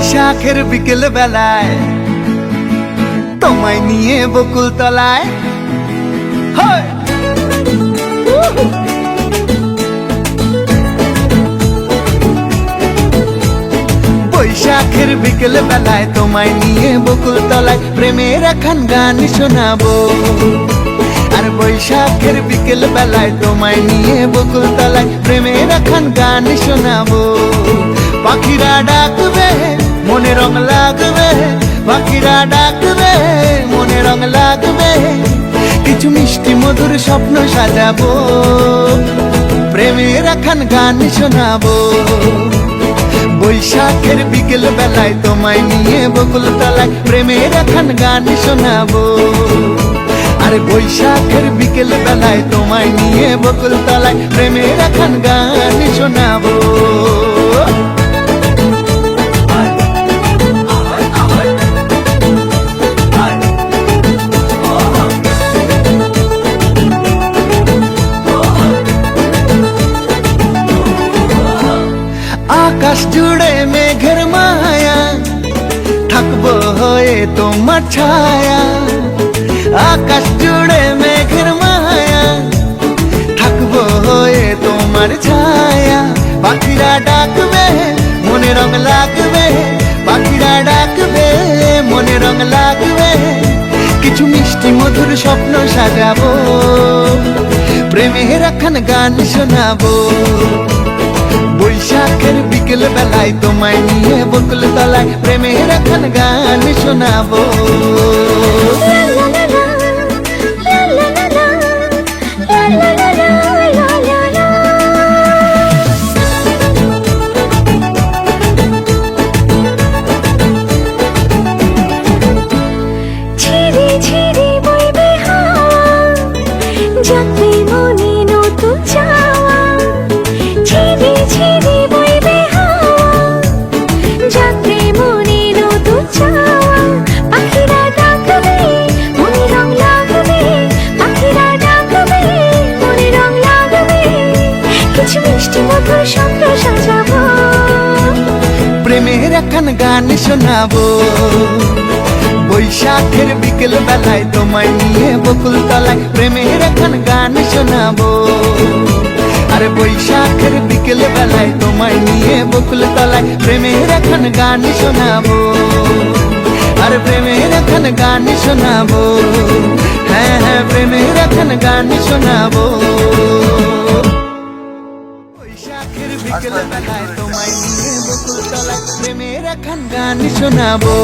বৈশাখের বিকেল বেলায় তোমায় নিয়ে বকুল তলায় বৈশাখের বিকেল বেলায় তোমায় নিয়ে বকুল তলায় প্রেমের একখান গান শোনাবো। আর বৈশাখের বিকেল বেলায় তোমায় নিয়ে বকুল তলায় প্রেমের একখান গান শোনাবো। পাখিরা ডাকবে মনে রং লাগবে, পাখিরা ডাকবে মনে রং লাগবে, কিছু মিষ্টি মধুর স্বপ্ন সাজাবো, প্রেমের একখান গান শোনাবো। বৈশাখের বিকেল বেলায় তোমায় নিয়ে বকুল তলায় প্রেমের একখান গান শোনাবো। আরে বৈশাখের বিকেল বেলায় তোমায় নিয়ে বকুল তলায় প্রেমের একখান গান শোনাবো। আকাশ জুড়ে মেঘের মায়া, থাকবো হয়ে তোমার ছায়া। আকাশ জুড়ে মেঘের মায়া, থাকবো হয়ে তোমার ছায়া। পাখিরা ডাকবে মনে রং লাগবে, পাখিরা ডাকবে মনে রং লাগবে, কিছু মিষ্টি মধুর স্বপ্ন সাজাবো, প্রেমের একখান গান শোনাবো। বৈশাখের বিকেল বেলায় তোমায় নিয়ে বকুল তলায় প্রেমের একখান গান শোনাবো। প্রেমের একখান গান শোনাবো। বৈশাখের বিকেল বেলায় তোমায় নিয়ে বকুল তলায় প্রেমের একখান গান শোনাবো। আরে বৈশাখের বিকেল বেলায় তোমায় নিয়ে বকুল তলায় প্রেমের একখান গান শোনাবো। আরে প্রেমের একখান গান শোনাবো, হ্যাঁ হ্যাঁ প্রেমের একখান গান শোনাবো। বৈশাখের বিকেল বেলায় তোমায় নিয়ে বকুল তলায় প্রেমের একখান গান শোনাবো।